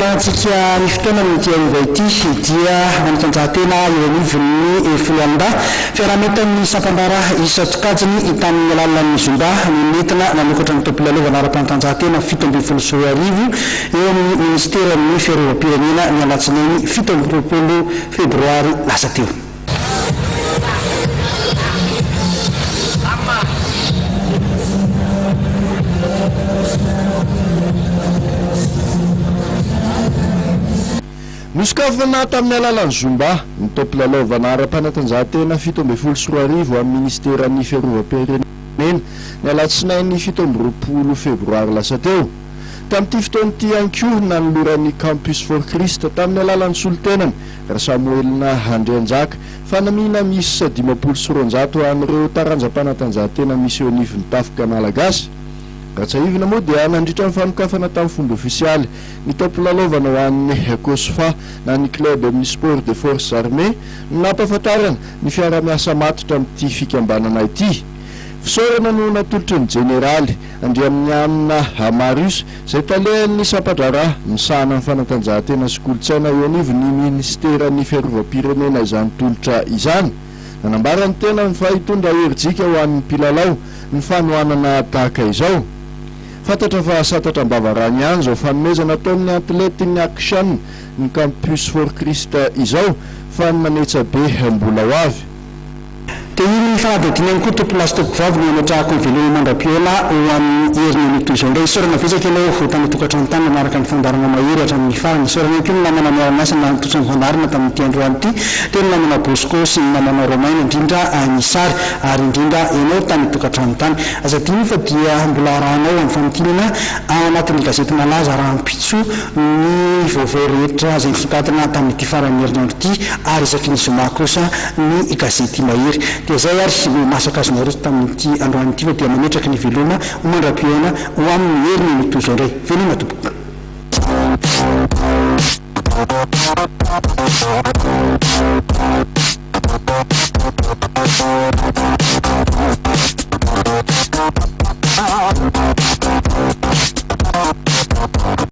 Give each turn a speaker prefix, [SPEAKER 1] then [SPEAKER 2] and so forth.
[SPEAKER 1] Ratsika ny fotoana ny tian'ova ity dia manontanjahantena eo anivon'ny folanda fiaraha-mitan'ny sampandara isatokajiny tamin'ny alalan'ny zomba ny nentina nanokatra ny tompolalovana ara-panatanjahantena 17 arivo eo amin'ny ministeran'ny fiarovam-pirenena ny alatsinainy 17 febroary lasa teo.
[SPEAKER 2] Nosokafana tamin'ny alalan'ny zomba ny tompolalaovana ara-panatanjahantena 17 arivo amin'ny ministeran'ny fiarovam-pirenena ny alatsinainy 17 febroary lasa teo. Tamin'ity fotoan'ity ihany koa nanoloran'ny Campus for Christ tamin'ny alalan'ny solotenany Ra Samuelina Handrianjaka fanamina misy 500 an'ireo taranjam-panatanjahantena misy eo anivon'ny tafika malagasy. Ratsaivina moa dia nandritra ny fanokafana tamin'ny fomba ofisialy ny tompolalaovana ho an'ny Ekosfa na ny club amin'ny sport de forces armées nampahafantarana ny fiara-miasa matotra amin'ity fikambanana ity. Fisaorana no natolotry ny jeneraly Andriamin'ny Amina Amarus izay talehan'ny sampadrara misahana ny fanatanjahantena sy kolotsaina eo anivon'ny ministeran'ny fiarovam-pirenena izany tolotra izany. Nanambarany tena ny fahitondra herijika ho an'ny mpilalao ny fanohanana tahaka izao. Fantatra fa satatra am-bavarany ihany izao fanomezana ataon'ny atlety ny action ny Campus for Christ izao fa ny manetsa be mbola ho avy.
[SPEAKER 1] Iny fanadidinany koa tompolasy tompom-vavy no anatrahako ny velona mandram-piona ho amin'ny heriny mitozo indray sorana vesaka ianao votany tokatrano tany manaraka ny fandarana mahery hatramin'ny farany sorana koa ny namana miarana ny totrany fandarana tamin'ity androany ity tena namana Bosco sy ny namana Romaina indrindra ny sary ary indrindra ianao tany tokatrano tany azadiny fa dia mbola rahanao amin'ny fanotinana anatin'ny gazety malaza raha mpitso ny vaovao rehetra izay nisokatana tamin'ity farany herinandro ity ary isaky ny zoma kosa ny gazety mahery. Zay ary masaka azonareo tamin'ity androany ity fa dia mametraky ny veloma ho mandram-piona ho amin'ny heriny mitozo indray veloma tompoko.